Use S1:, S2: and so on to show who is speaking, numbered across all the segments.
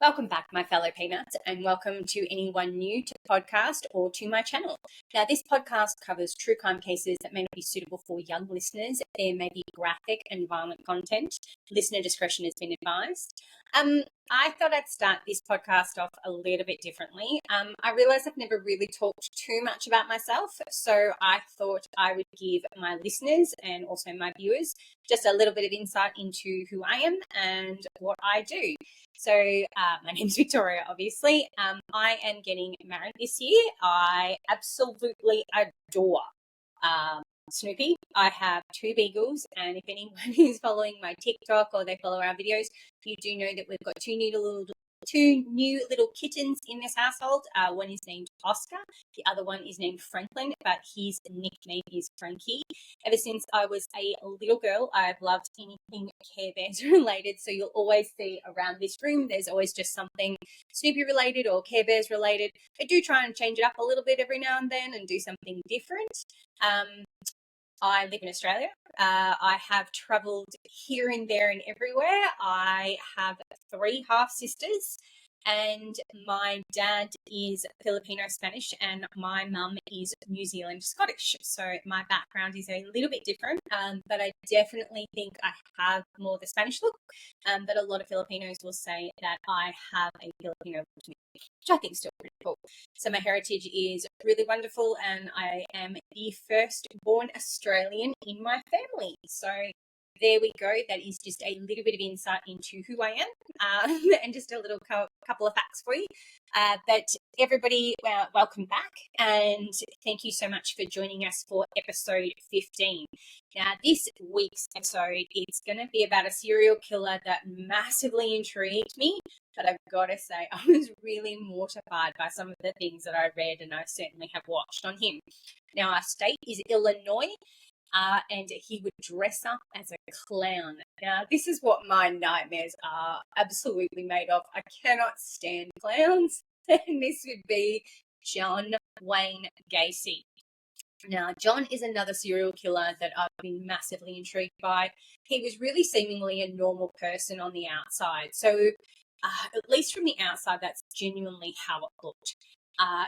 S1: Welcome back, my fellow peanuts, and welcome to anyone new to the podcast or to my channel. Now, this podcast covers true crime cases that may not be suitable for young listeners. There may be graphic and violent content. Listener discretion has been advised. I thought I'd start this podcast off a little bit differently. I realised I've never really talked too much about myself, so I thought I would give my listeners and also my viewers just a little bit of insight into who I am and what I do. So my name's Victoria, obviously. I am getting married this year. I absolutely adore Snoopy. I have 2 beagles, and if anyone is following my TikTok or they follow our videos, you do know that we've got two new little kittens in this household. One is named Oscar, the other one is named Franklin, but his nickname is Frankie. Ever since I was a little girl, I've loved anything Care Bears related, so you'll always see around this room there's always just something Snoopy related or Care Bears related. I do try and change it up a little bit every now and then and do something different. I live in Australia. I have travelled here and there and everywhere. I have 3 half-sisters, and my dad is Filipino Spanish and my mum is New Zealand Scottish. So my background is a little bit different, but I definitely think I have more the Spanish look. But a lot of Filipinos will say that I have a Filipino look to me, which I think is still pretty cool. So my heritage is really wonderful, and I am the first born Australian in my family. So there we go. That is just a little bit of insight into who I am, and just a little couple of facts for you. But everybody, welcome back, and thank you so much for joining us for episode 15. Now, this week's episode, it's going to be about a serial killer that massively intrigued me, but I've got to say, I was really mortified by some of the things that I read and I certainly have watched on him. Now, our state is Illinois. And he would dress up as a clown. Now, this is what my nightmares are absolutely made of. I cannot stand clowns, and this would be John Wayne Gacy. Now, John is another serial killer that I've been massively intrigued by. He was really seemingly a normal person on the outside. So, at least from the outside, that's genuinely how it looked.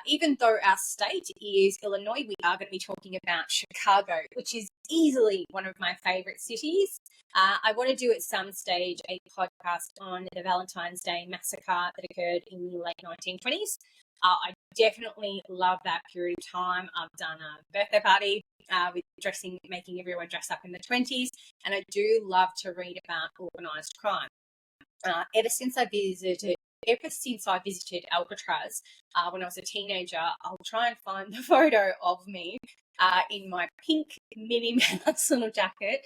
S1: Even though our state is Illinois, we are going to be talking about Chicago, which is easily one of my favourite cities. I want to do at some stage a podcast on the Valentine's Day massacre that occurred in the late 1920s. I definitely love that period of time. I've done a birthday party with making everyone dress up in the 20s, and I do love to read about organised crime. Ever since I visited Alcatraz when I was a teenager, I'll try and find the photo of me in my pink Minnie Mouse little jacket,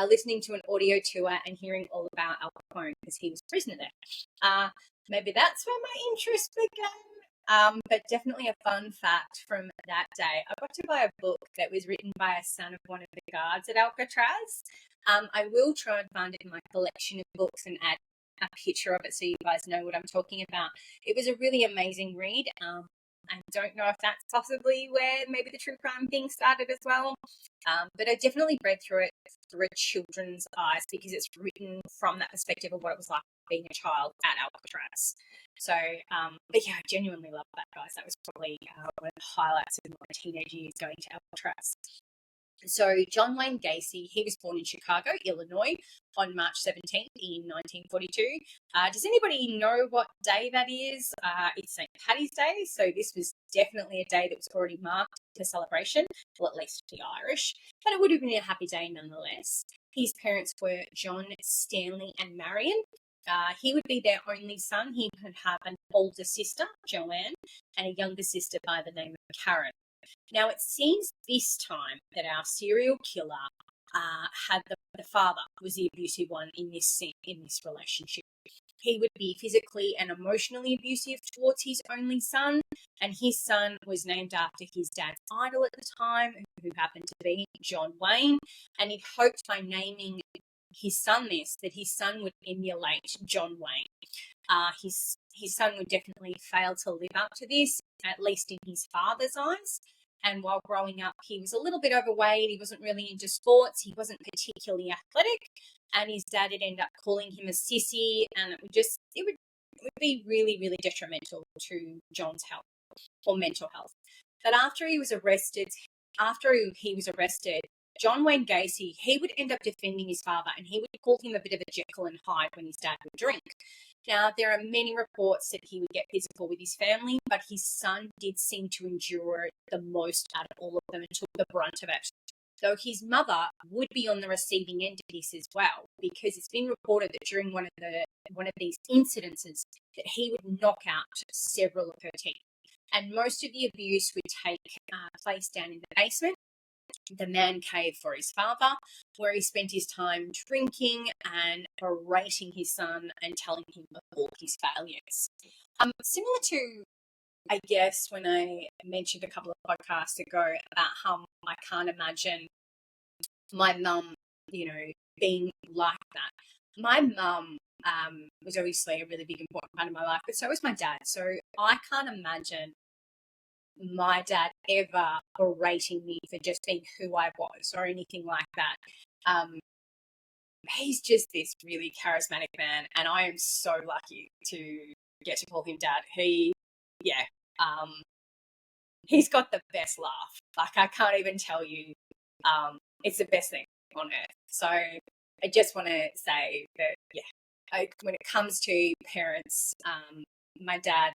S1: listening to an audio tour and hearing all about Al Capone because he was a prisoner there. Maybe that's where my interest began. But definitely a fun fact from that day. I got to buy a book that was written by a son of one of the guards at Alcatraz. I will try and find it in my collection of books and add a picture of it so you guys know what I'm talking about. It was a really amazing read. I don't know if that's possibly where maybe the true crime thing started as well, but I definitely read through it through a children's eyes because it's written from that perspective of what it was like being a child at Alcatraz. So, but yeah, I genuinely love that, guys. That was probably one of the highlights of my teenage years, going to Alcatraz. So John Wayne Gacy, he was born in Chicago, Illinois on March 17th in 1942. Does anybody know what day that is? It's St. Paddy's Day, so this was definitely a day that was already marked for celebration, well, at least for the Irish, but it would have been a happy day nonetheless. His parents were John, Stanley and Marion. He would be their only son. He would have an older sister, Joanne, and a younger sister by the name of Karen. Now, it seems this time that our serial killer had the father was the abusive one in this relationship. He would be physically and emotionally abusive towards his only son, and his son was named after his dad's idol at the time, who happened to be John Wayne, and he hoped by naming his son this, that his son would emulate John Wayne. His son would definitely fail to live up to this, at least in his father's eyes. And while growing up, he was a little bit overweight. He wasn't really into sports. He wasn't particularly athletic. And his dad would end up calling him a sissy. And it would it would be really, really detrimental to John's health or mental health. But after he was arrested, John Wayne Gacy, he would end up defending his father, and he would call him a bit of a Jekyll and Hyde when his dad would drink. Now, there are many reports that he would get physical with his family, but his son did seem to endure it the most out of all of them and took the brunt of it. Though his mother would be on the receiving end of this as well, because it's been reported that during one of these incidences that he would knock out several of her teeth. And most of the abuse would take place down in the basement, the man cave for his father, where he spent his time drinking and berating his son and telling him of all his failures. Similar to, I guess, when I mentioned a couple of podcasts ago about how I can't imagine my mum, being like that. My mum was obviously a really big, important part of my life, but so was my dad. So I can't imagine my dad ever berating me for just being who I was or anything like that. He's just this really charismatic man, and I am so lucky to get to call him dad. He's got the best laugh. Like, I can't even tell you. It's the best thing on earth. So I just want to say that, when it comes to parents, my dad,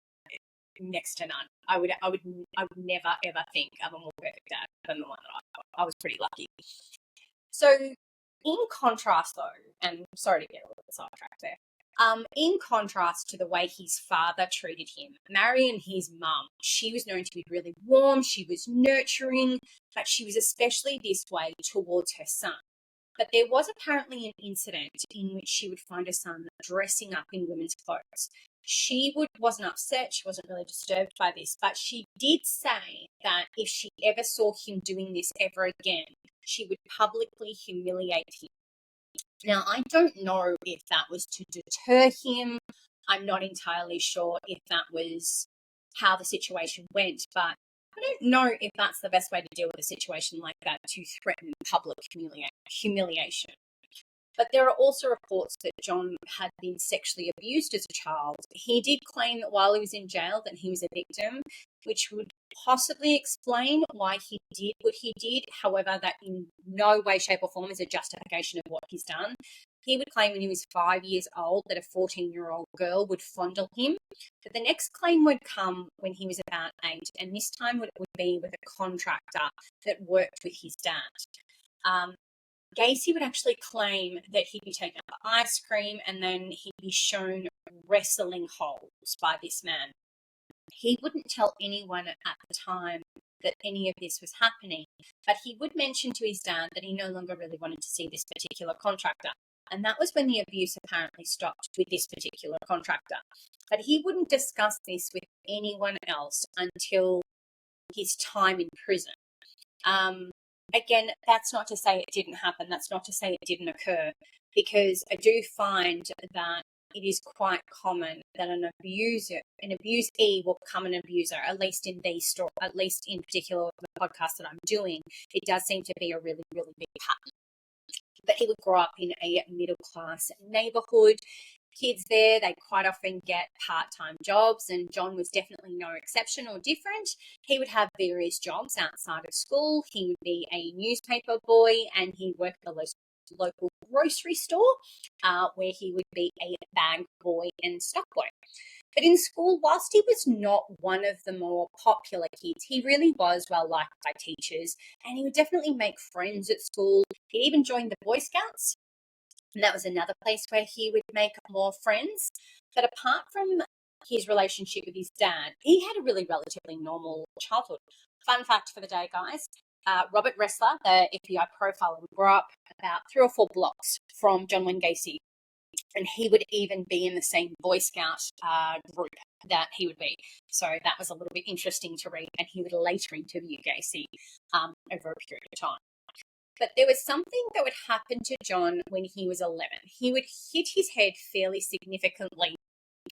S1: next to none. I would never ever think of a more perfect dad than the one that I got. I was pretty lucky. So, in contrast, though, and sorry to get a little bit sidetracked there. In contrast to the way his father treated him, Marion, his mum, she was known to be really warm. She was nurturing, but she was especially this way towards her son. But there was apparently an incident in which she would find her son dressing up in women's clothes. She wasn't upset, she wasn't really disturbed by this, but she did say that if she ever saw him doing this ever again, she would publicly humiliate him. Now, I don't know if that was to deter him. I'm not entirely sure if that was how the situation went, but I don't know if that's the best way to deal with a situation like that, to threaten public humiliation. But there are also reports that John had been sexually abused as a child. He did claim that while he was in jail that he was a victim, which would possibly explain why he did what he did. However, that in no way, shape or form is a justification of what he's done. He would claim when he was 5 years old that a 14-year-old girl would fondle him. But the next claim would come when he was about 8, and this time would be with a contractor that worked with his dad. Gacy would actually claim that he'd be taken up for ice cream and then he'd be shown wrestling holds by this man. He wouldn't tell anyone at the time that any of this was happening, but he would mention to his dad that he no longer really wanted to see this particular contractor. And that was when the abuse apparently stopped with this particular contractor. But he wouldn't discuss this with anyone else until his time in prison. Again, that's not to say it didn't happen. That's not to say it didn't occur, because I do find that it is quite common that an abusee will become an abuser, at least in particular the podcast that I'm doing. It does seem to be a really, really big pattern. But he would grow up in a middle-class neighbourhood. Kids there, they quite often get part-time jobs, and John was definitely no exception or different. He would have various jobs outside of school. He would be a newspaper boy, and he'd work at the local grocery store, where he would be a bag boy and stock boy. But in school, whilst he was not one of the more popular kids, he really was well liked by teachers, and he would definitely make friends at school. He even joined the Boy Scouts, and that was another place where he would make more friends. But apart from his relationship with his dad, he had a really relatively normal childhood. Fun fact for the day, guys. Robert Ressler, the FBI profiler, would grow up about 3 or 4 blocks from John Wayne Gacy, and he would even be in the same Boy Scout group that he would be. So that was a little bit interesting to read, and he would later interview Gacy over a period of time. But there was something that would happen to John when he was 11. He would hit his head fairly significantly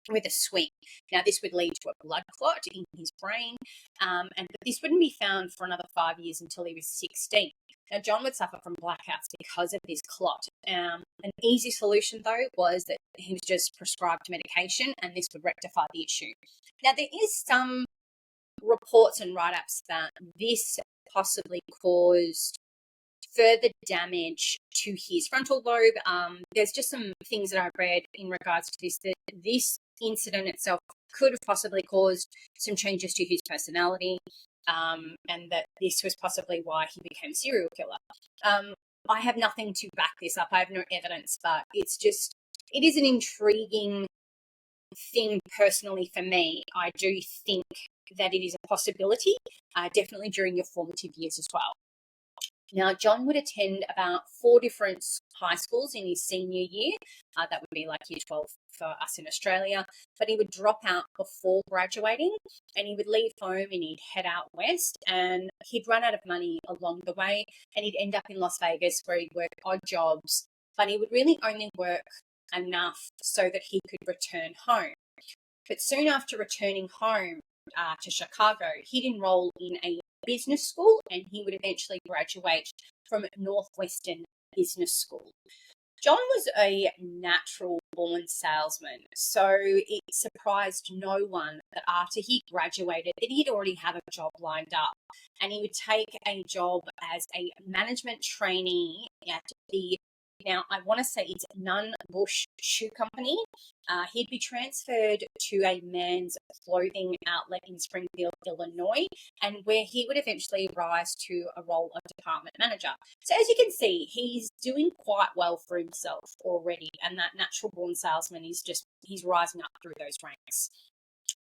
S1: with a swing. Now, this would lead to a blood clot in his brain, but this wouldn't be found for another 5 years until he was 16. Now, John would suffer from blackouts because of this clot. An easy solution, though, was that he was just prescribed medication and this would rectify the issue. Now, there is some reports and write-ups that this possibly caused further damage to his frontal lobe. There's just some things that I've read in regards to this, that this incident itself could have possibly caused some changes to his personality, and that this was possibly why he became a serial killer. I have nothing to back this up. I have no evidence, but it is an intriguing thing personally for me. I do think that it is a possibility, definitely during your formative years as well. Now, John would attend about 4 different high schools in his senior year. That would be like year 12 for us in Australia. But he would drop out before graduating and he would leave home and he'd head out west, and he'd run out of money along the way and he'd end up in Las Vegas where he'd work odd jobs, but he would really only work enough so that he could return home. But soon after returning home to Chicago, he'd enroll in a business school and he would eventually graduate from Northwestern Business School. John was a natural born salesman, so it surprised no one that after he graduated that he'd already have a job lined up, and he would take a job as a management trainee at now I want to say it's Nunn Bush Shoe Company. He'd be transferred to a men's clothing outlet in Springfield, Illinois, and where he would eventually rise to a role of department manager. So as you can see, he's doing quite well for himself already, and that natural born salesman he's rising up through those ranks.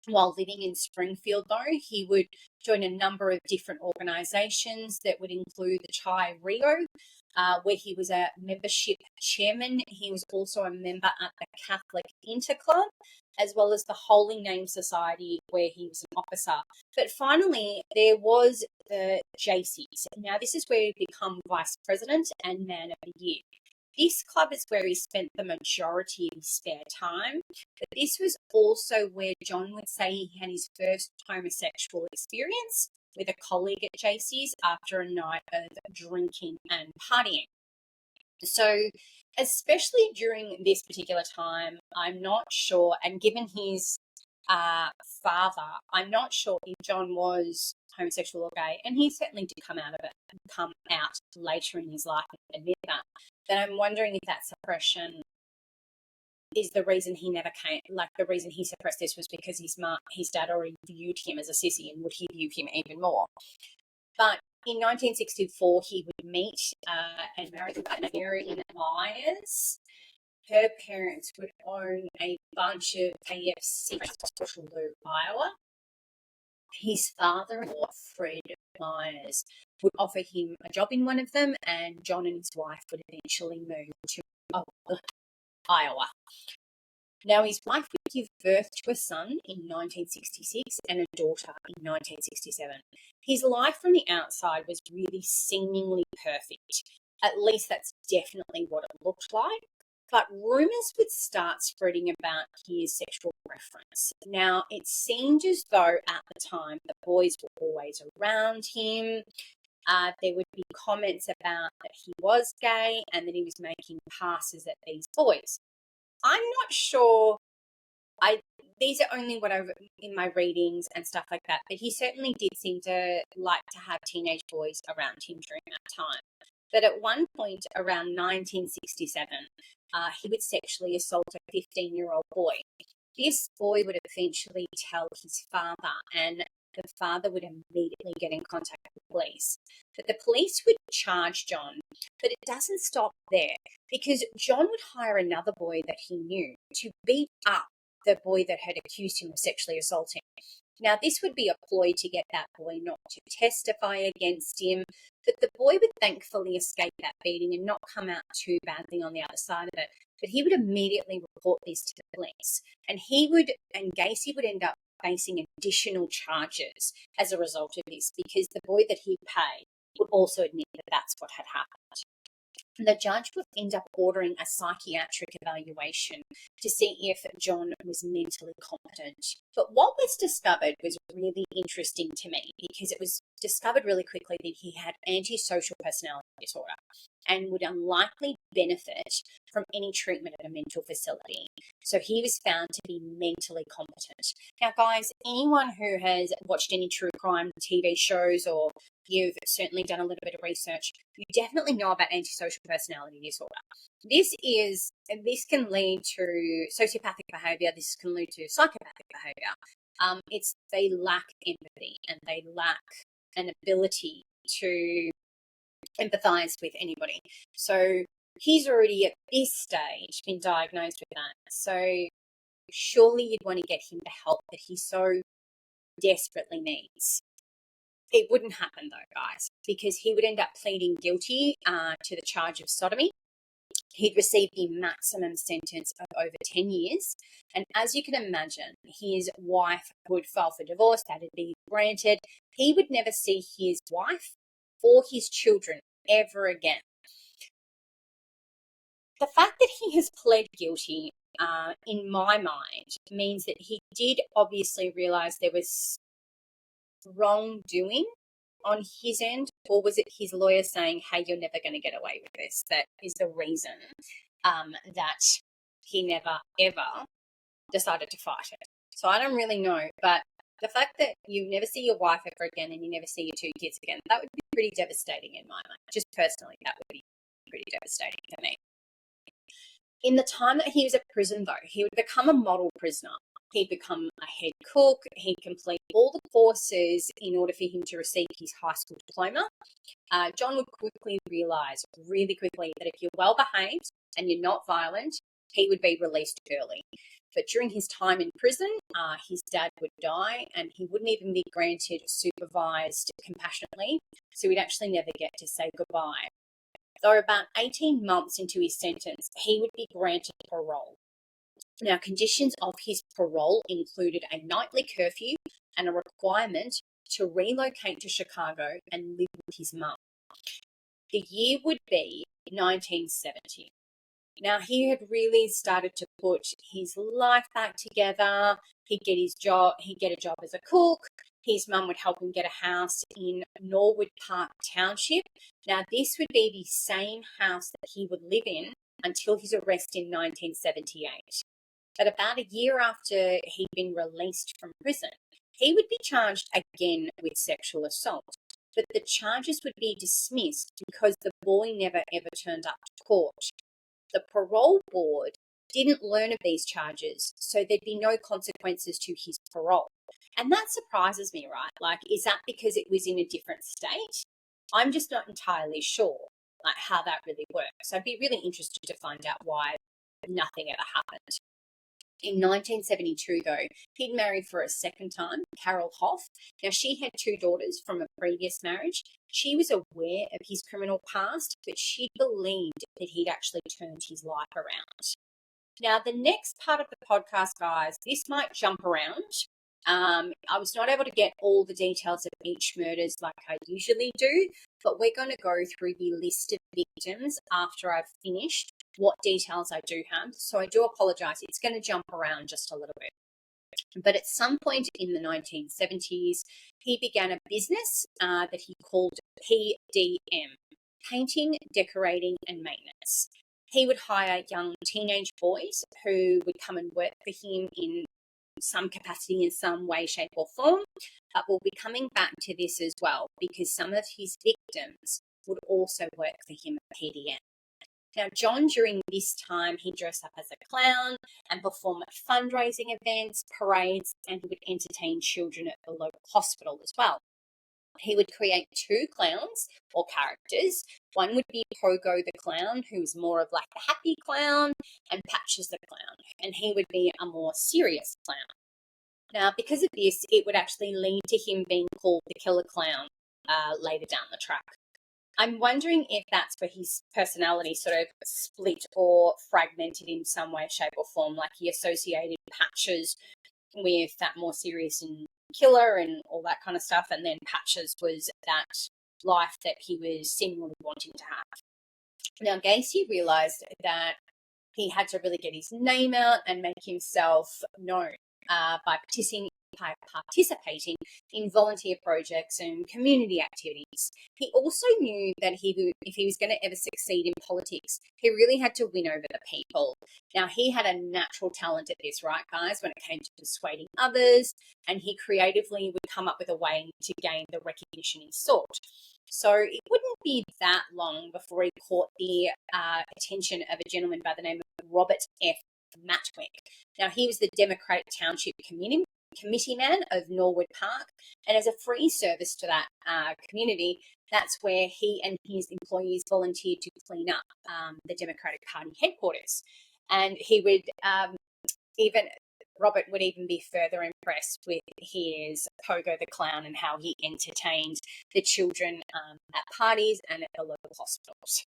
S1: While living in Springfield, though, he would join a number of different organisations that would include the Chi Rio, where he was a membership chairman. He was also a member at the Catholic Interclub, as well as the Holy Name Society, where he was an officer. But finally, there was the Gacy's. Now, this is where he became vice president and man of the year. This club is where he spent the majority of his spare time, but this was also where John would say he had his first homosexual experience with a colleague at JC's after a night of drinking and partying. So, especially during this particular time, I'm not sure, and given his father, I'm not sure if John was homosexual or gay, and he certainly did come out later in his life and admit that. Then I'm wondering if that suppression is the reason he never came, like the reason he suppressed this was because his dad already viewed him as a sissy, and would he view him even more? But in 1964, he would meet and marry Mary Myers. Her parents would own a bunch of KFC in Waterloo, Iowa. His father-in-law, Fred Myers, would offer him a job in one of them, and John and his wife would eventually move to Iowa. Now, his wife would give birth to a son in 1966 and a daughter in 1967. His life from the outside was really seemingly perfect. At least that's definitely what it looked like. But rumours would start spreading about his sexual preference. Now, it seemed as though at the time the boys were always around him. There would be comments about that he was gay and that he was making passes at these boys. I'm not sure. These are only what I've in my readings and stuff like that, but he certainly did seem to like to have teenage boys around him during that time. But at one point around 1967, he would sexually assault a 15-year-old boy. This boy would eventually tell his father, and the father would immediately get in contact with the police. But the police would charge John, but it doesn't stop there, because John would hire another boy that he knew to beat up the boy that had accused him of sexually assaulting. Now, this would be a ploy to get that boy not to testify against him, but the boy would thankfully escape that beating and not come out too badly on the other side of it. But he would immediately report this to the police, and Gacy would end up facing additional charges as a result of this, because the boy that he paid would also admit that that's what had happened. The judge would end up ordering a psychiatric evaluation to see if John was mentally competent. But what was discovered was really interesting to me, because it was discovered really quickly that he had antisocial personality disorder. and would unlikely benefit from any treatment at a mental facility. So he was found to be mentally competent. Now, guys, anyone who has watched any true crime TV shows, or you've certainly done a little bit of research, you definitely know about antisocial personality disorder. This can lead to sociopathic behavior. This can lead to psychopathic behavior. They lack empathy, and they lack an ability to empathize with anybody. So he's already at this stage been diagnosed with that. So surely you'd want to get him the help that he so desperately needs. It wouldn't happen though, guys, because he would end up pleading guilty to the charge of sodomy. He'd receive the maximum sentence of over 10 years. And as you can imagine, his wife would file for divorce. That would be granted. He would never see his wife or his children ever again. The fact that he has pled guilty, in my mind, means that he did obviously realize there was wrongdoing on his end, or was it his lawyer saying, hey, you're never going to get away with this? That is the reason that he never, ever decided to fight it. So I don't really know, but the fact that you never see your wife ever again and you never see your 2 kids again, that would be pretty devastating in my mind. Just personally, that would be pretty devastating for me. In the time that he was at prison, though, he would become a model prisoner. He'd become a head cook. He'd complete all the courses in order for him to receive his high school diploma. John would quickly realise, really quickly, that if you're well behaved and you're not violent, he would be released early. But during his time in prison, his dad would die, and he wouldn't even be granted supervised compassionate leave, so he'd actually never get to say goodbye. Though about 18 months into his sentence, he would be granted parole. Now, conditions of his parole included a nightly curfew and a requirement to relocate to Chicago and live with his mum. The year would be 1970. Now, he had really started to put his life back together. He'd get a job as a cook. His mum would help him get a house in Norwood Park Township. Now, this would be the same house that he would live in until his arrest in 1978. But about a year after he'd been released from prison, he would be charged again with sexual assault. But the charges would be dismissed because the boy never ever turned up to court. The parole board didn't learn of these charges, so there'd be no consequences to his parole. And that surprises me, right? Like, is that because it was in a different state? I'm just not entirely sure, like, how that really works. So I'd be really interested to find out why nothing ever happened. In 1972, though, he'd married for a second time, Carol Hoff. Now, she had 2 daughters from a previous marriage. She was aware of his criminal past, but she believed that he'd actually turned his life around. Now, the next part of the podcast, guys, this might jump around. I was not able to get all the details of each murders like I usually do, but we're going to go through the list of victims after I've finished what details I do have. So I do apologize. It's going to jump around just a little bit. But at some point in the 1970s, he began a business that he called PDM, Painting, Decorating and Maintenance. He would hire young teenage boys who would come and work for him in some capacity, in some way, shape or form. But we'll be coming back to this as well, because some of his victims would also work for him at PDM. Now, John, during this time, he'd dress up as a clown and perform at fundraising events, parades, and he would entertain children at the local hospital as well. He would create 2 clowns or characters. One would be Pogo the clown, who's more of like a happy clown, and Patches the clown, and he would be a more serious clown. Now, because of this, it would actually lead to him being called the Killer Clown later down the track. I'm wondering if that's where his personality sort of split or fragmented in some way, shape or form, like he associated Patches with that more serious and killer and all that kind of stuff, and then Patches was that life that he was seemingly wanting to have. Now, Gacy realised that he had to really get his name out and make himself known by participating in volunteer projects and community activities. He also knew that if he was going to ever succeed in politics, he really had to win over the people. Now, he had a natural talent at this, right, guys, when it came to persuading others, and he creatively would come up with a way to gain the recognition he sought. So it wouldn't be that long before he caught the attention of a gentleman by the name of Robert F. Matwick. Now, he was the Democratic Township Committee man of Norwood Park, and as a free service to that community, that's where he and his employees volunteered to clean up the Democratic Party headquarters. And he would Robert would even be further impressed with his Pogo the Clown and how he entertained the children at parties and at the local hospitals.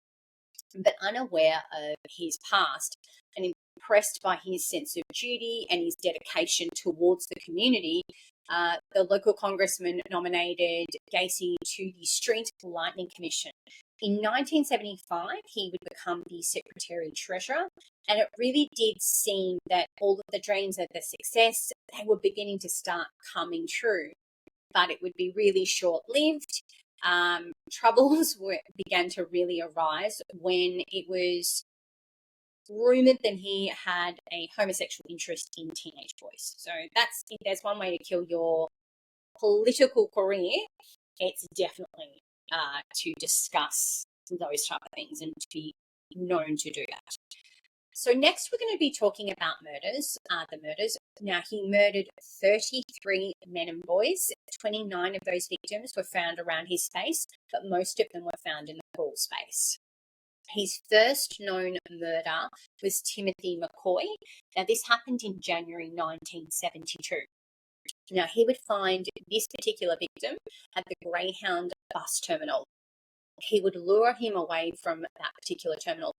S1: But unaware of his past and impressed by his sense of duty and his dedication towards the community, the local congressman nominated Gacy to the Street Lighting Commission. In 1975, he would become the secretary-treasurer, and it really did seem that all of the dreams of the success, they were beginning to start coming true. But it would be really short-lived. Troubles began to really arise when it was rumoured that he had a homosexual interest in teenage boys. So if there's one way to kill your political career, it's definitely to discuss those type of things and to be known to do that. So next we're going to be talking about murders, the murders. Now, he murdered 33 men and boys. 29 of those victims were found around his face, but most of them were found in the crawl space. His first known murder was Timothy McCoy. Now, this happened in January 1972. Now, he would find this particular victim at the Greyhound bus terminal. He would lure him away from that particular terminal,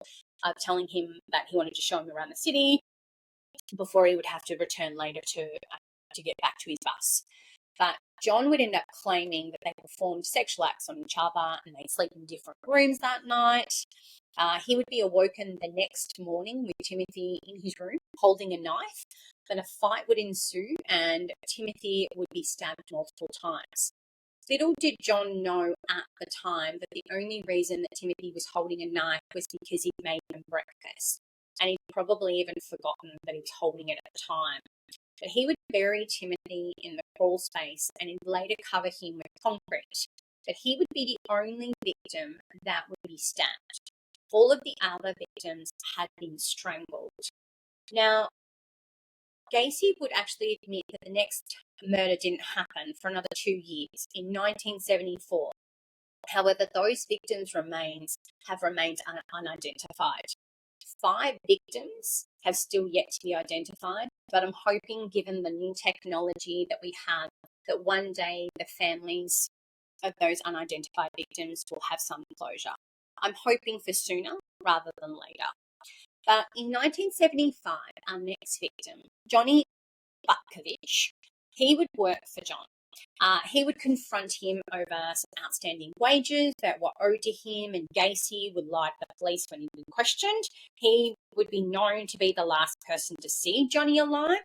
S1: telling him that he wanted to show him around the city before he would have to return later to get back to his bus. But John would end up claiming that they performed sexual acts on each other and they'd sleep in different rooms that night. He would be awoken the next morning with Timothy in his room holding a knife. Then a fight would ensue and Timothy would be stabbed multiple times. Little did John know at the time that the only reason that Timothy was holding a knife was because he'd made him breakfast. And he'd probably even forgotten that he was holding it at the time. But he would bury Timothy in the crawl space and he'd later cover him with concrete. But he would be the only victim that would be stabbed. All of the other victims had been strangled. Now, Gacy would actually admit that the next murder didn't happen for another 2 years, in 1974. However, those victims' remains have remained unidentified. 5 victims have still yet to be identified, but I'm hoping, given the new technology that we have, that one day the families of those unidentified victims will have some closure. I'm hoping for sooner rather than later. But in 1975, our next victim, Johnny Butkovich, he would work for John. He would confront him over some outstanding wages that were owed to him, and Gacy would lie to the police when he'd been questioned. He would be known to be the last person to see Johnny alive.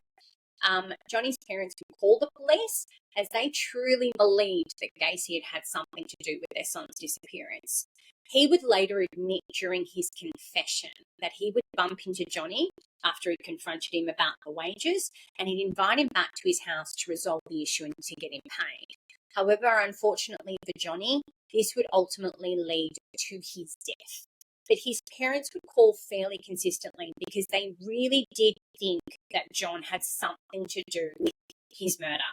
S1: Johnny's parents would call the police as they truly believed that Gacy had something to do with their son's disappearance. He would later admit during his confession that he would bump into Johnny after he confronted him about the wages, and he'd invite him back to his house to resolve the issue and to get him paid. However, unfortunately for Johnny, this would ultimately lead to his death. But his parents would call fairly consistently because they really did think that John had something to do with his murder.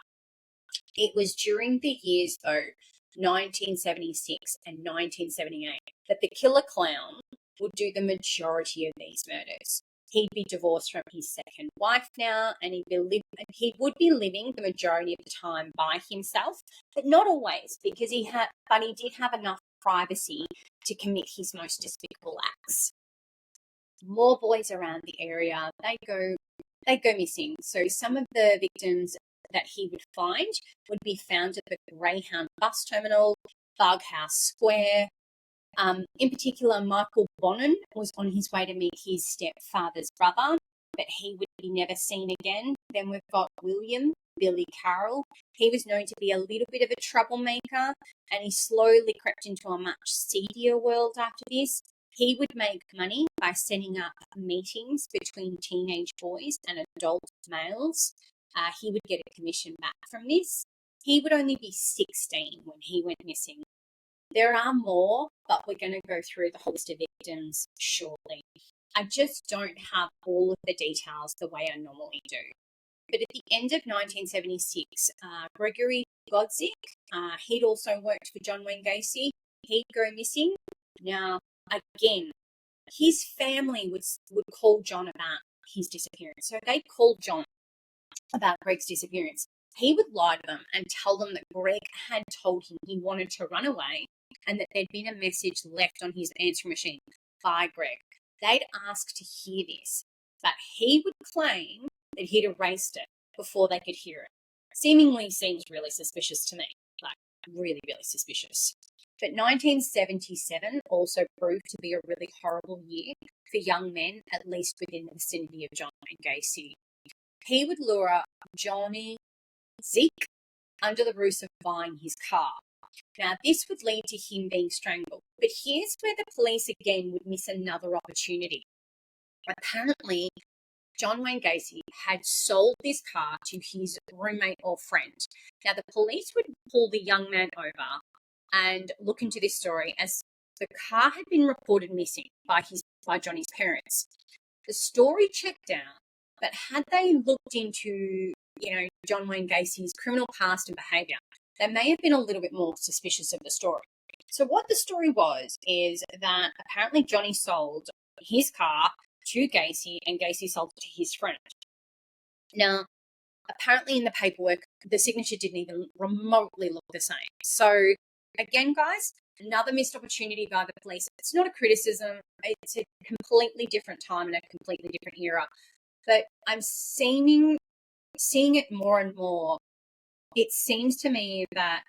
S1: It was during the years, though, 1976 and 1978, that the killer clown would do the majority of these murders. He'd be divorced from his second wife now, and he would be living the majority of the time by himself, but not always, because he did have enough privacy to commit his most despicable acts. More boys around the area, they go missing. So some of the victims that he would find would be found at the Greyhound bus terminal, Bughouse Square. In particular, Michael Bonnen was on his way to meet his stepfather's brother, but he would be never seen again. Then we've got William Billy Carroll. He was known to be a little bit of a troublemaker, and he slowly crept into a much seedier world after this. He would make money by setting up meetings between teenage boys and adult males. He would get a commission back from this. He would only be 16 when he went missing. There are more, but we're going to go through the whole list of victims shortly. I just don't have all of the details the way I normally do. But at the end of 1976, Gregory Godzik, he'd also worked for John Wayne Gacy. He'd go missing. Now, again, his family would call John about his disappearance. So they called John about Greg's disappearance. He would lie to them and tell them that Greg had told him he wanted to run away and that there'd been a message left on his answering machine by Greg. They'd ask to hear this, but he would claim that he'd erased it before they could hear it. Seemingly seems really suspicious to me, like really, really suspicious. But 1977 also proved to be a really horrible year for young men, at least within the vicinity of John Wayne Gacy. He would lure Johnny Zeke under the ruse of buying his car. Now, this would lead to him being strangled. But here's where the police again would miss another opportunity. Apparently, John Wayne Gacy had sold this car to his roommate or friend. Now, the police would pull the young man over and look into this story as the car had been reported missing by Johnny's parents. The story checked out, but had they looked into, John Wayne Gacy's criminal past and behaviour, they may have been a little bit more suspicious of the story. So what the story is that apparently Johnny sold his car to Gacy and Gacy sold it to his friend. Now, apparently in the paperwork, the signature didn't even remotely look the same. So again, guys, another missed opportunity by the police. It's not a criticism. It's a completely different time and a completely different era. But I'm seeing it more and more. It seems to me that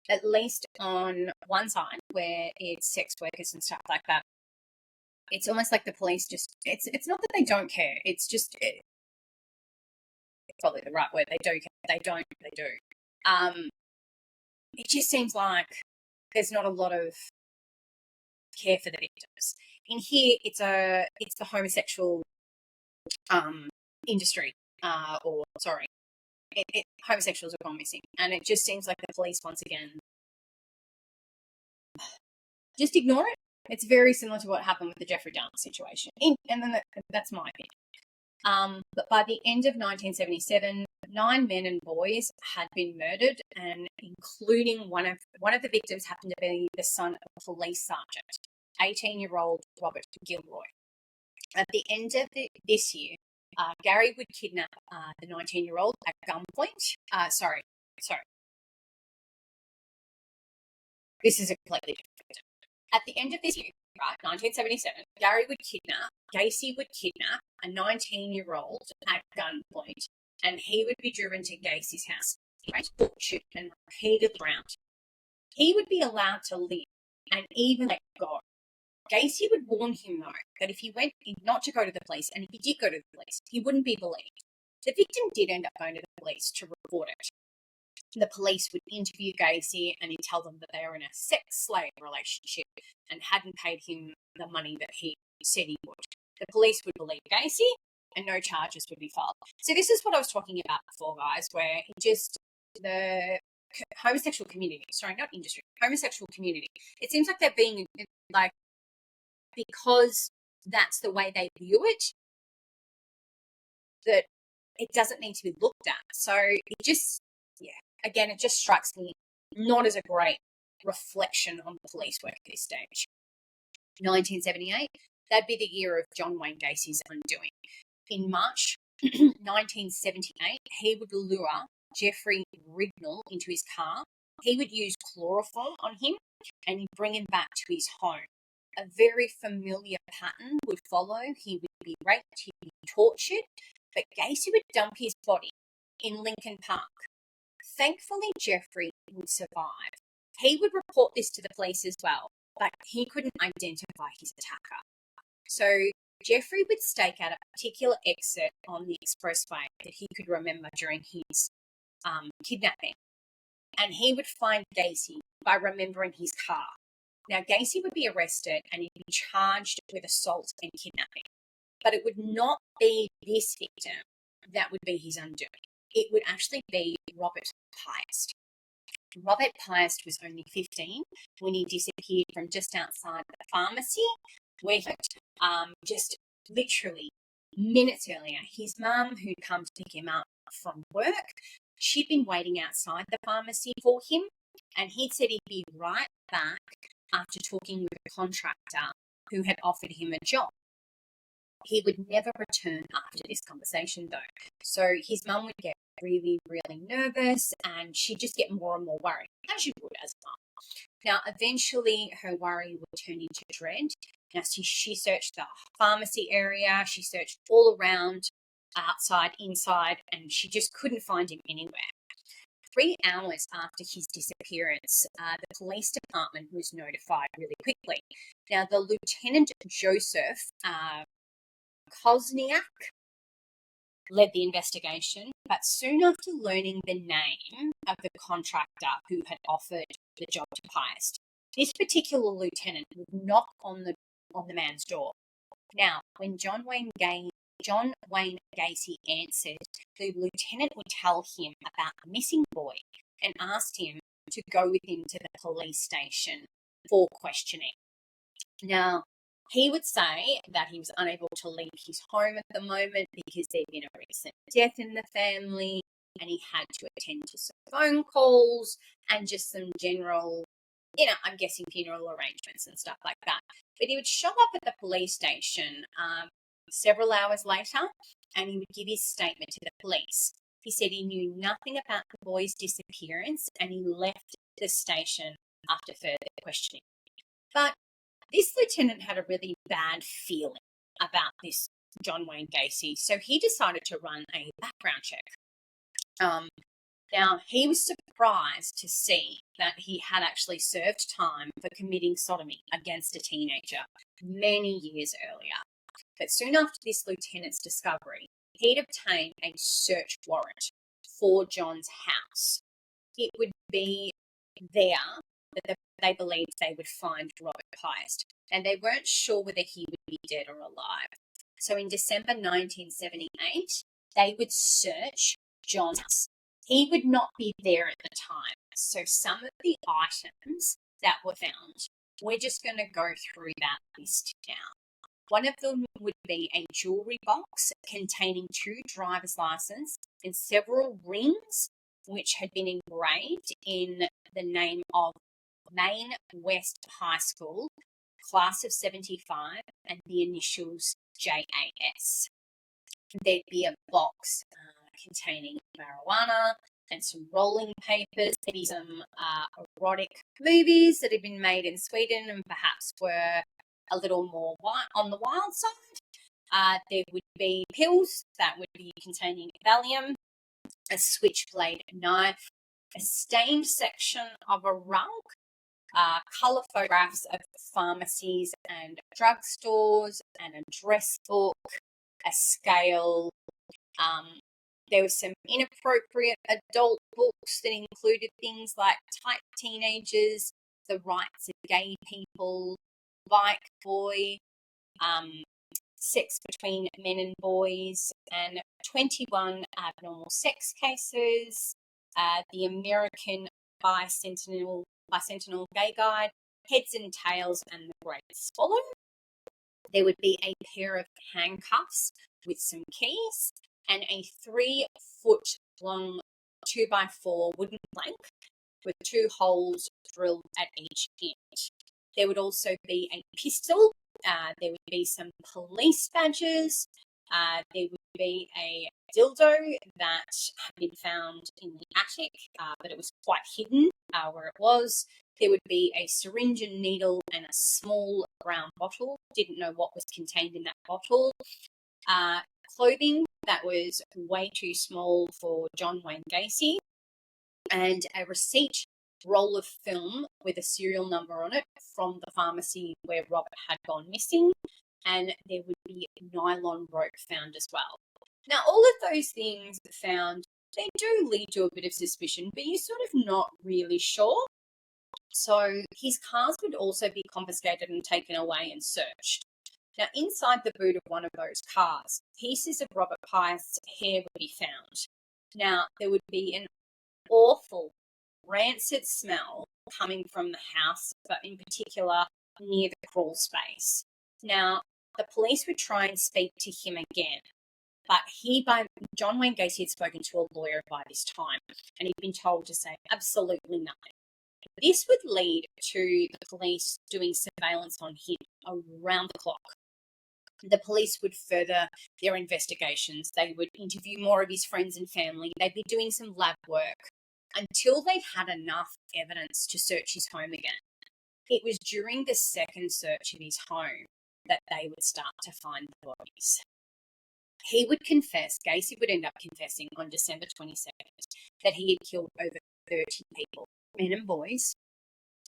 S1: at least on one side where it's sex workers and stuff like that, it's almost like the police it's not that they don't care. It's just, it's probably the right word. They do care. They do. It just seems like there's not a lot of care for the victims. In here, it's the homosexual industry, homosexuals have gone missing, and it just seems like the police once again just ignore it. It's very similar to what happened with the Jeffrey Dahmer situation, and then that's my opinion. But by the end of 1977, 9 men and boys had been murdered, and including one of the victims happened to be the son of a police sergeant, 18-year-old Robert Gilroy. At the end of this year, Gary would kidnap the 19-year-old at gunpoint. Sorry. This is a completely different victim. At the end of this year, right, 1977, Gacy would kidnap a 19-year-old at gunpoint, and he would be driven to Gacy's house, tortured and repeatedly drowned. He would be allowed to live and even let go. Gacy would warn him, though, that if he went not to go to the police, and if he did go to the police, he wouldn't be believed. The victim did end up going to the police to report it. The police would interview Gacy, and he'd tell them that they were in a sex-slave relationship and hadn't paid him the money that he said he would. The police would believe Gacy, and no charges would be filed. So this is what I was talking about before, guys, where the homosexual community, homosexual community, it seems like they're being, because that's the way they view it, that it doesn't need to be looked at. So it just strikes me not as a great reflection on the police work at this stage. 1978, that'd be the year of John Wayne Gacy's undoing. In March 1978, he would lure Jeffrey Rignall into his car. He would use chloroform on him and he'd bring him back to his home. A very familiar pattern would follow. He would be raped, he'd be tortured, but Gacy would dump his body in Lincoln Park. Thankfully, Jeffrey would survive. He would report this to the police as well, but he couldn't identify his attacker. So Jeffrey would stake out a particular exit on the expressway that he could remember during his kidnapping. And he would find Gacy by remembering his car. Now, Gacy would be arrested and he'd be charged with assault and kidnapping. But it would not be this victim that would be his undoing. It would actually be Robert Piest. Robert Piest was only 15 when he disappeared from just outside the pharmacy where he worked, just literally minutes earlier. His mum, who'd come to pick him up from work, she'd been waiting outside the pharmacy for him, and he'd said he'd be right back after talking with a contractor who had offered him a job. He would never return after this conversation, though. So his mum would get really, really nervous, and she'd just get more and more worried, as you would as a mum. Now, eventually, her worry would turn into dread. Now, she searched the pharmacy area, she searched all around, outside, inside, and she just couldn't find him anywhere. 3 hours after his disappearance, the police department was notified really quickly. Now, the Lieutenant Joseph Kosniak led the investigation, but soon after learning the name of the contractor who had offered the job to Piest, this particular lieutenant would knock on the man's door. Now, when John Wayne Gacy answered, the lieutenant would tell him about the missing boy and asked him to go with him to the police station for questioning. Now, he would say that he was unable to leave his home at the moment because there'd been a recent death in the family and he had to attend to some phone calls and just some general, I'm guessing funeral arrangements and stuff like that. But he would show up at the police station several hours later and he would give his statement to the police. He said he knew nothing about the boy's disappearance and he left the station after further questioning. But this lieutenant had a really bad feeling about this John Wayne Gacy, so he decided to run a background check. Now, he was surprised to see that he had actually served time for committing sodomy against a teenager many years earlier. But soon after this lieutenant's discovery, he'd obtained a search warrant for John's house. It would be there that they believed they would find Robert Piest, and they weren't sure whether he would be dead or alive. So in December 1978, they would search John's house. He would not be there at the time. So some of the items that were found, we're just going to go through that list now. One of them would be a jewellery box containing 2 driver's licenses and several rings which had been engraved in the name of Maine West High School, class of 75, and the initials JAS. There'd be a box containing marijuana and some rolling papers, maybe some erotic movies that had been made in Sweden and perhaps were a little more on the wild side. There would be pills that would be containing Valium, a switchblade knife, a stained section of a rug, colour photographs of pharmacies and drugstores, an address book, a scale. There were some inappropriate adult books that included things like Tight Teenagers, The Rights of Gay People, Bike Boy, Sex Between Men and Boys, and 21 Abnormal Sex Cases, the American Bicentennial Gay Guide, Heads and Tails, and The Great Swallow. There would be a pair of handcuffs with some keys and a 3-foot long 2x4 wooden plank with 2 holes drilled at each end. There would also be a pistol. There would be some police badges. There would be a dildo that had been found in the attic, but it was quite hidden where it was. There would be a syringe and needle and a small brown bottle. Didn't know what was contained in that bottle. Clothing that was way too small for John Wayne Gacy, and a receipt roll of film with a serial number on it from the pharmacy where Robert had gone missing. and there would be nylon rope found as well. Now, all of those things found, they do lead to a bit of suspicion, but you're sort of not really sure. So his cars would also be confiscated and taken away and searched. Now, inside the boot of one of those cars, pieces of Robert Piest's hair would be found. Now, there would be an awful, rancid smell coming from the house, but in particular near the crawl space. Now, the police would try and speak to him again, but John Wayne Gacy had spoken to a lawyer by this time, and he'd been told to say absolutely nothing. This would lead to the police doing surveillance on him around the clock. The police would further their investigations. They would interview more of his friends and family. They'd be doing some lab work until they'd had enough evidence to search his home again. It was during the second search of his home that they would start to find the bodies. He would confess, Gacy would end up confessing on December 22nd, that he had killed over 30 people, men and boys,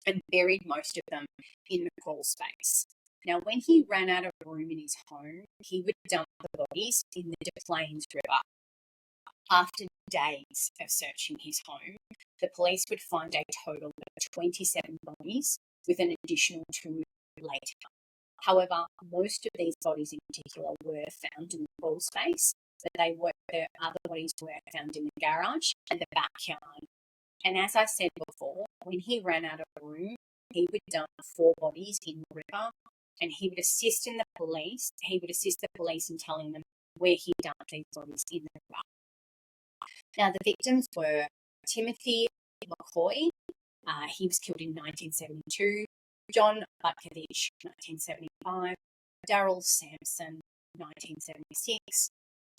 S1: and buried most of them in the crawl space. Now, when he ran out of room in his home, he would dump the bodies in the Des Plaines River. After days of searching his home, the police would find a total of 27 bodies, with an additional 2 later. However, most of these bodies in particular were found in the crawl space, but the other bodies were found in the garage and the backyard. And as I said before, when he ran out of room, he would dump 4 bodies in the river, and he would assist the police in telling them where he dumped these bodies in the river. Now, the victims were Timothy McCoy, he was killed in 1972, John Butkovich, 1975, Darrell Sampson, 1976,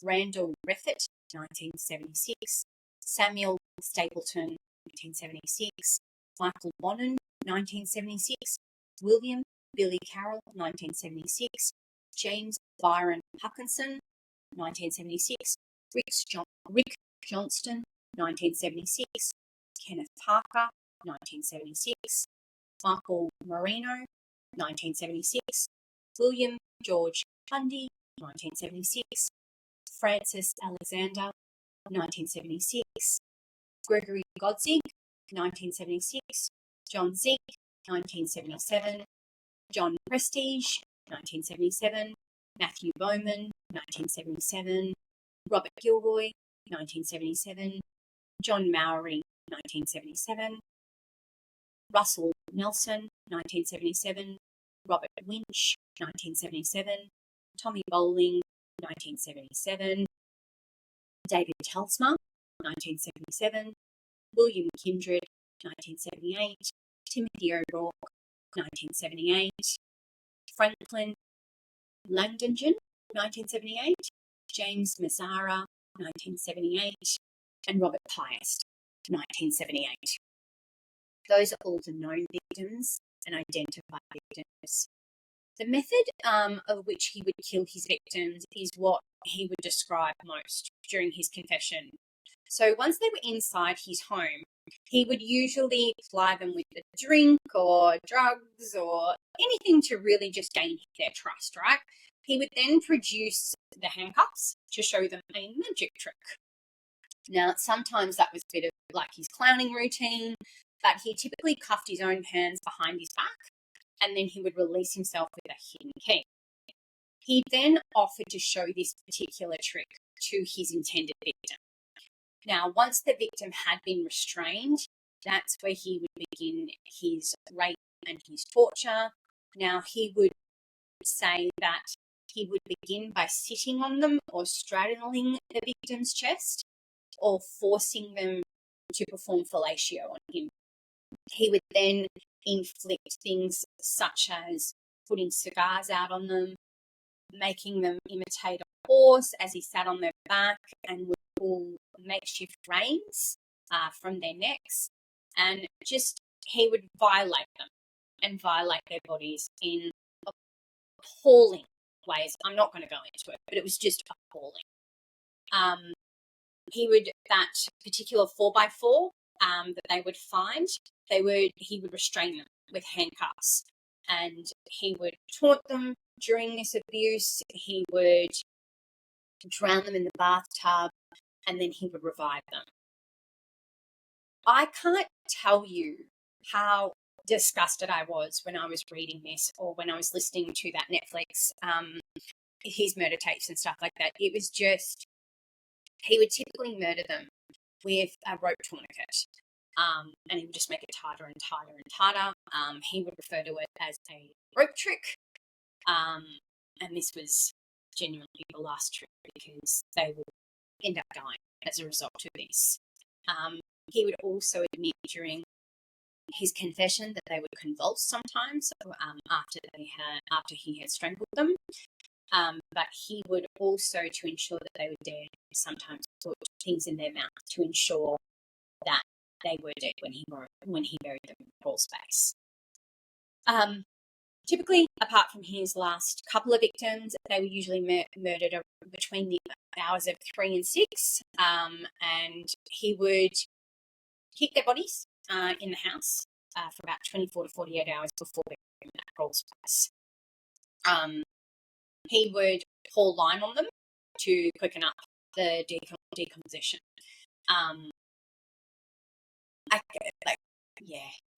S1: Randall Riffett, 1976, Samuel Stapleton, 1976, Michael Bonin, 1976, William Billy Carroll, 1976, James Byron Huckinson, 1976, Rick Johnston, 1976, Kenneth Parker, 1976, Michael Marino, 1976, William George Bundy, 1976, Francis Alexander, 1976, Gregory Godzig, 1976, John Zeke, 1977, John Prestige, 1977, Matthew Bowman, 1977, Robert Gilroy, 1977, John Mowry, 1977, Russell Nelson, 1977, Robert Winch, 1977, Tommy Bowling, 1977, David Telsma, 1977, William Kindred, 1978, Timothy O'Rourke, 1978, Franklin Langdongen, 1978, James Mazzara, 1978, and Robert Piest, 1978. Those are all the known victims and identified victims. The method of which he would kill his victims is what he would describe most during his confession. So once they were inside his home, he would usually ply them with a drink or drugs or anything to really just gain their trust, right? He would then produce the handcuffs to show them a magic trick. Now, sometimes that was a bit of like his clowning routine, but he typically cuffed his own hands behind his back, and then he would release himself with a hidden key. He then offered to show this particular trick to his intended victim. Now, once the victim had been restrained, that's where he would begin his rape and his torture. Now, he would say that he would begin by sitting on them or straddling the victim's chest or forcing them to perform fellatio on him. He would then inflict things such as putting cigars out on them, making them imitate a horse as he sat on their back, and would pull makeshift reins from their necks, and just he would violate them and violate their bodies in appalling ways. I'm not going to go into it, but it was just appalling. That particular 4x4 that they would find, he would restrain them with handcuffs. and he would taunt them during this abuse. He would drown them in the bathtub, and then he would revive them. I can't tell you how disgusted I was when I was reading this, or when I was listening to that Netflix, his murder tapes and stuff like that. It was just, he would typically murder them with a rope tourniquet, and he would just make it tighter and tighter and tighter. He would refer to it as a rope trick, and this was genuinely the last trick, because they would end up dying as a result of this. He would also admit during his confession that they would convulse sometimes, after he had strangled them. But he would also, to ensure that they were dead, sometimes put things in their mouth to ensure that they were dead when he buried them in the crawl space. Typically, apart from his last couple of victims, they were usually murdered between the hours of 3 and 6, and he would keep their bodies in the house for about 24 to 48 hours before they were in that crawl space. He would pour lime on them to quicken up the decomposition.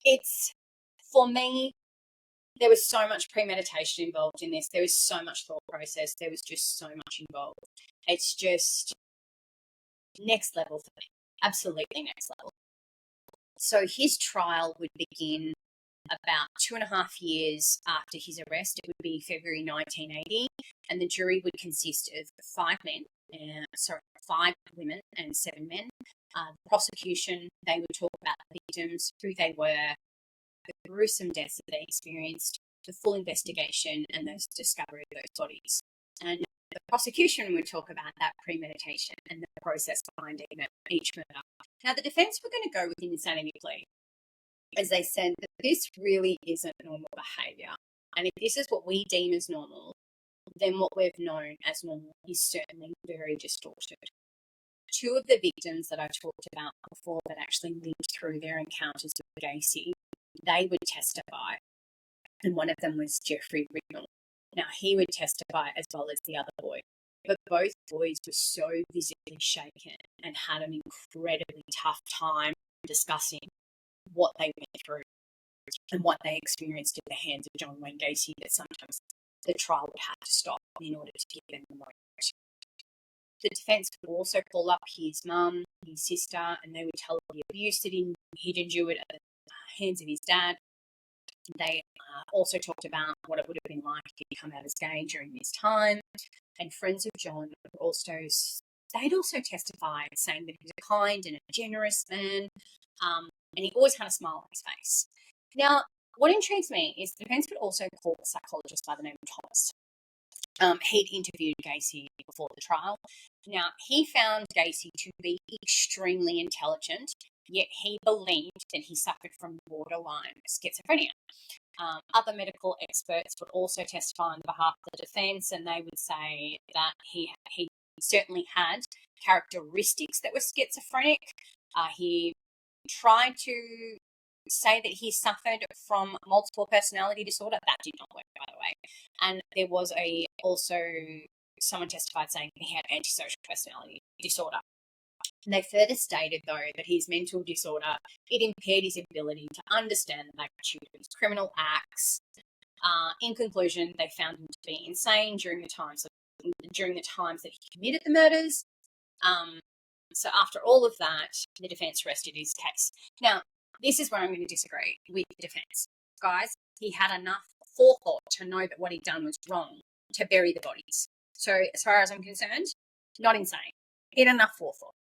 S1: It's, for me, there was so much premeditation involved in this. There was so much thought process. There was just so much involved. It's just next level for me. Absolutely next level. So his trial would begin about 2.5 years after his arrest. It would be February 1980, and the jury would consist of 5 women and 7 men. The prosecution, they would talk about the victims, who they were, the gruesome deaths that they experienced, the full investigation, and the discovery of those bodies. And the prosecution would talk about that premeditation and the process behind each murder. Now, the defence were going to go with an insanity plea, as they said that this really isn't normal behaviour. And if this is what we deem as normal, then what we've known as normal is certainly very distorted. 2 of the victims that I talked about before that actually lived through their encounters with Gacy, they would testify, and one of them was Jeffrey Rignall. Now, he would testify as well as the other boy, but both boys were so visibly shaken and had an incredibly tough time discussing what they went through and what they experienced at the hands of John Wayne Gacy, that sometimes the trial would have to stop in order to give them the moment. The defence would also call up his mum, his sister, and they would tell the abuse that he'd endured at the hands of his dad. They also talked about what it would have been like if he'd come out as gay during this time. And friends of John would also testified, saying that he was a kind and a generous man, and he always had a smile on his face. Now, what intrigues me is the defence would also call a psychologist by the name of Thomas. He'd interviewed Gacy before the trial. Now, he found Gacy to be extremely intelligent, yet he believed that he suffered from borderline schizophrenia. Other medical experts would also testify on behalf of the defence, and they would say that he certainly had characteristics that were schizophrenic. He tried to say that he suffered from multiple personality disorder. That did not work, by the way. And there was also someone testified saying he had antisocial personality disorder. And they further stated, though, that his mental disorder, it impaired his ability to understand the magnitude of his criminal acts. In conclusion, they found him to be insane during the times that he committed the murders. So after all of that, the defence rested his case. Now, this is where I'm going to disagree with the defence. Guys, he had enough forethought to know that what he'd done was wrong to bury the bodies. So as far as I'm concerned, not insane. He had enough forethought.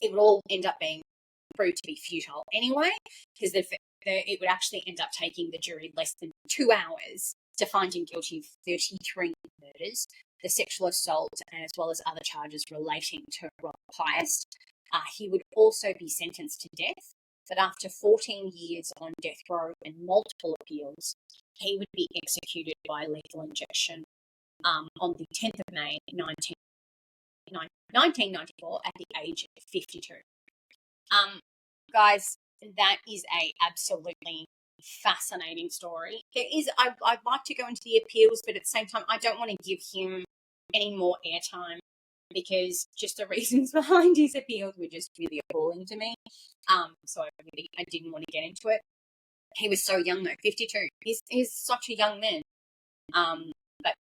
S1: It would all end up being proved to be futile anyway, because it would actually end up taking the jury less than 2 hours to find him guilty of 33 murders, the sexual assault, and as well as other charges relating to Rob Piest. He would also be sentenced to death, but after 14 years on death row and multiple appeals, he would be executed by lethal injection on the 10th of May, 1994, at the age of 52. Guys, that is a absolutely fascinating story. I'd like to go into the appeals, but at the same time, I don't want to give him any more airtime because just the reasons behind his appeals were just really appalling to me. So I didn't want to get into it. He was so young though, 52. He's such a young man. But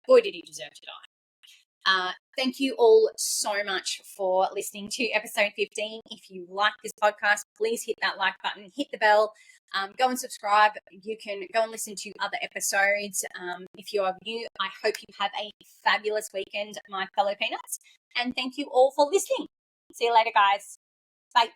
S1: boy, did he deserve to die. Thank you all so much for listening to episode 15. If you like this podcast, please hit that like button, hit the bell, go and subscribe. You can go and listen to other episodes. If you are new, I hope you have a fabulous weekend, my fellow peanuts. And thank you all for listening. See you later, guys. Bye.